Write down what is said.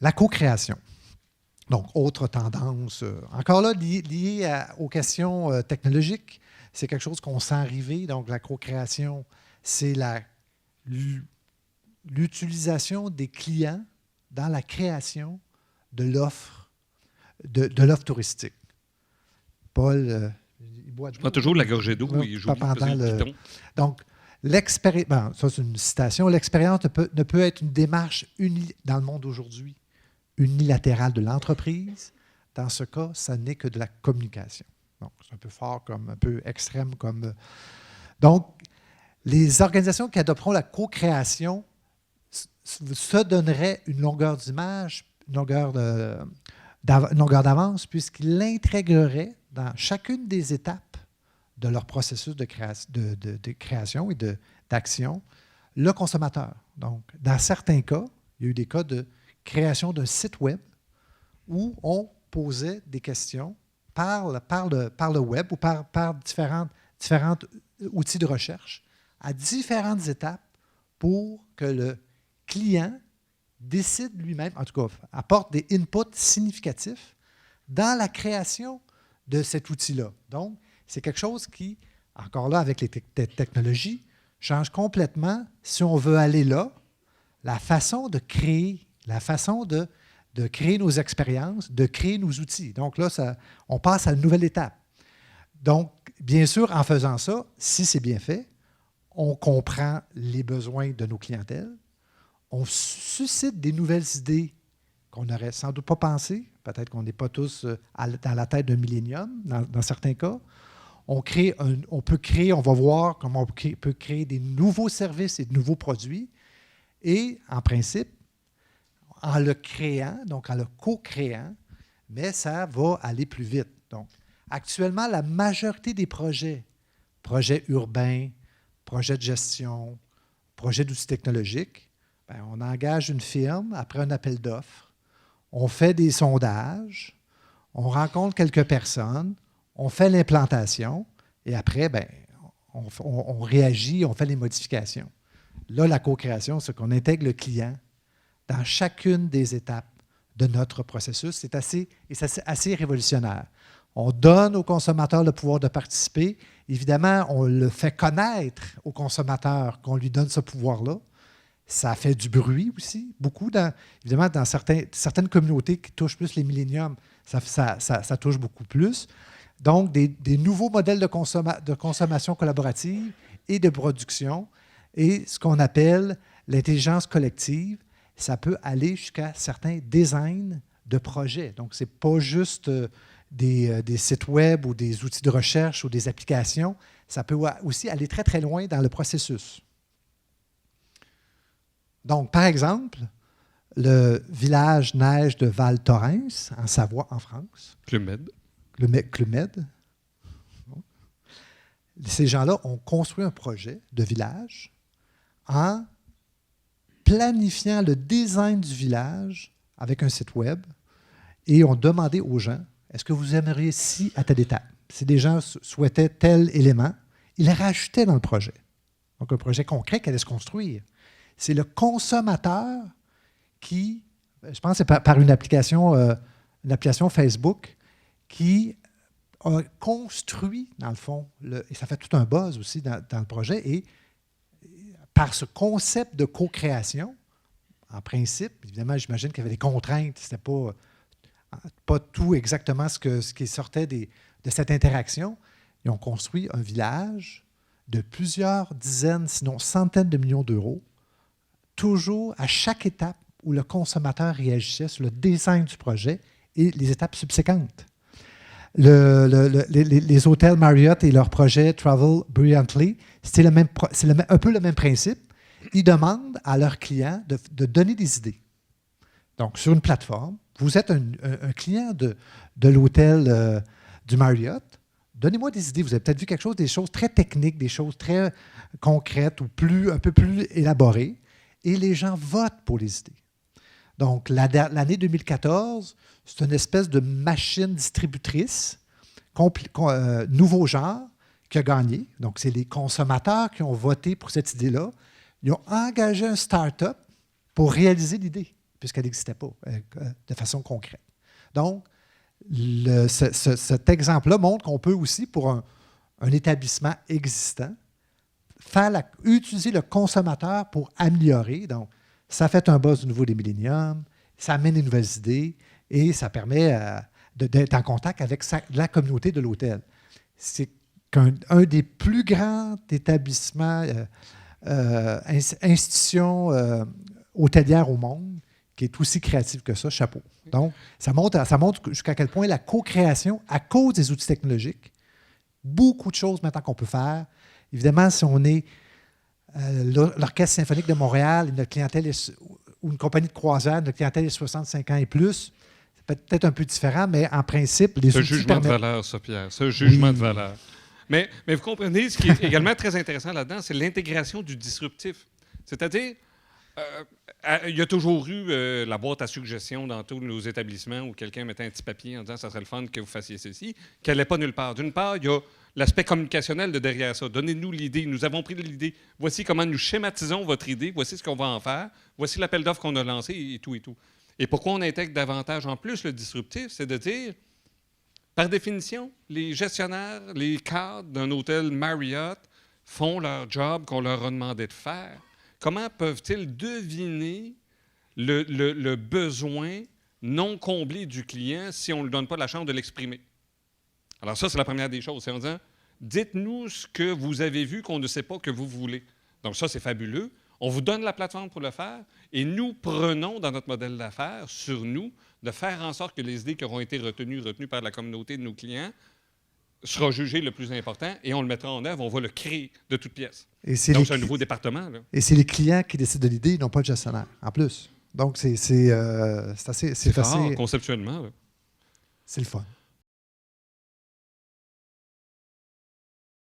La co-création. Donc, autre tendance, encore là, liée aux questions technologiques. C'est quelque chose qu'on sent arriver. Donc, la co-création, c'est l'utilisation des clients dans la création de l'offre touristique. Paul, il boit de l'eau. Je prends toujours la gorgée d'eau et j'oublie de peser le piton. Donc, l'expérience, ça c'est une citation, l'expérience ne peut être une démarche dans le monde aujourd'hui unilatérale de l'entreprise. Dans ce cas, ça n'est que de la communication. Donc, c'est un peu fort, un peu extrême. Donc, les organisations qui adopteront la co-création se donneraient une longueur d'image, une longueur d'avance, puisqu'ils l'intégreraient dans chacune des étapes de leur processus de création et d'action, le consommateur. Donc, dans certains cas, il y a eu des cas de création d'un site web où on posait des questions par le web ou par différents outils de recherche à différentes étapes pour que le client décide lui-même, en tout cas, apporte des inputs significatifs dans la création de cet outil-là. Donc, c'est quelque chose qui, encore là, avec les technologies, change complètement, si on veut aller là, la façon de créer nos expériences, de créer nos outils. Donc là, on passe à une nouvelle étape. Donc, bien sûr, en faisant ça, si c'est bien fait, on comprend les besoins de nos clientèles, on suscite des nouvelles idées qu'on n'aurait sans doute pas pensées. Peut-être qu'on n'est pas tous dans la tête d'un millénium, dans certains cas. On va voir comment on peut créer des nouveaux services et de nouveaux produits. Et, en principe, en le créant, donc en le co-créant, mais ça va aller plus vite. Donc, actuellement, la majorité des projets urbains, projets de gestion, projets d'outils technologiques, bien, on engage une firme après un appel d'offres, on fait des sondages, on rencontre quelques personnes, on fait l'implantation et après, bien, on réagit, on fait les modifications. Là, la co-création, c'est qu'on intègre le client dans chacune des étapes de notre processus. C'est assez révolutionnaire. On donne aux consommateurs le pouvoir de participer. Évidemment, on le fait connaître aux consommateurs qu'on lui donne ce pouvoir-là. Ça fait du bruit aussi, beaucoup. Évidemment, dans certaines communautés qui touchent plus les milléniums, ça touche beaucoup plus. Donc, des nouveaux modèles de consommation collaborative et de production et ce qu'on appelle l'intelligence collective, ça peut aller jusqu'à certains designs de projets. Donc, ce n'est pas juste des sites web ou des outils de recherche ou des applications. Ça peut aussi aller très, très loin dans le processus. Donc, par exemple, le village neige de Val Thorens, en Savoie, en France. Clumed. Clumed. Ces gens-là ont construit un projet de village en planifiant le design du village avec un site web et ont demandé aux gens, est-ce que vous aimeriez ci à telle étape? Si des gens souhaitaient tel élément, ils les rajoutaient dans le projet. Donc, un projet concret qui allait se construire. C'est le consommateur qui, je pense que c'est par une application Facebook, qui a construit, dans le fond, et ça fait tout un buzz aussi dans le projet, et par ce concept de co-création, en principe, évidemment, j'imagine qu'il y avait des contraintes, c'était pas tout exactement ce qui sortait de cette interaction. Ils ont construit un village de plusieurs dizaines, sinon centaines de millions d'euros, toujours à chaque étape où le consommateur réagissait sur le design du projet et les étapes subséquentes. Les hôtels Marriott et leur projet Travel Brilliantly, c'est un peu le même principe. Ils demandent à leurs clients de donner des idées. Donc, sur une plateforme, vous êtes un client de l'hôtel du Marriott, donnez-moi des idées. Vous avez peut-être vu quelque chose, des choses très techniques, des choses très concrètes ou un peu plus élaborées, et les gens votent pour les idées. Donc, l'année 2014, c'est une espèce de machine distributrice, nouveau genre, qui a gagné. Donc, c'est les consommateurs qui ont voté pour cette idée-là. Ils ont engagé un start-up pour réaliser l'idée. puisqu'elle n'existait pas de façon concrète. Donc, cet exemple-là montre qu'on peut aussi, pour un établissement existant, utiliser le consommateur pour améliorer. Donc, ça fait un buzz au niveau des milléniums, ça amène des nouvelles idées et ça permet d'être en contact avec la communauté de l'hôtel. C'est un des plus grands établissements, institutions hôtelières au monde qui est aussi créative que ça, chapeau. Donc, ça montre jusqu'à quel point la co-création, à cause des outils technologiques, beaucoup de choses maintenant qu'on peut faire. Évidemment, si on est l'Orchestre symphonique de Montréal, notre clientèle ou une compagnie de croisière, notre clientèle est 65 ans et plus, c'est peut-être un peu différent, mais en principe, les outils jugement de valeur, ça, Pierre. Ce jugement de valeur. Mais vous comprenez, ce qui est également très intéressant là-dedans, c'est l'intégration du disruptif. C'est-à-dire, il y a toujours eu la boîte à suggestions dans tous nos établissements où quelqu'un mettait un petit papier en disant « ça serait le fun que vous fassiez ceci », qu'elle n'est pas nulle part. D'une part, il y a l'aspect communicationnel de derrière ça. Donnez-nous l'idée. Nous avons pris l'idée. Voici comment nous schématisons votre idée. Voici ce qu'on va en faire. Voici l'appel d'offres qu'on a lancé et tout et tout. Et pourquoi on intègre davantage en plus le disruptif? C'est de dire, par définition, les gestionnaires, les cadres d'un hôtel Marriott font leur job qu'on leur a demandé de faire. Comment peuvent-ils deviner le besoin non comblé du client si on ne lui donne pas la chance de l'exprimer? Alors ça, c'est la première des choses. C'est en disant, dites-nous ce que vous avez vu qu'on ne sait pas que vous voulez. Donc ça, c'est fabuleux. On vous donne la plateforme pour le faire et nous prenons dans notre modèle d'affaires sur nous de faire en sorte que les idées qui auront été retenues par la communauté de nos clients sera jugé le plus important et on le mettra en œuvre, on va le créer de toutes pièces. Donc, c'est un nouveau département. Là. Et c'est les clients qui décident de l'idée, non pas le gestionnaire, en plus. Donc, c'est assez... C'est rare, conceptuellement. Là. C'est le fun.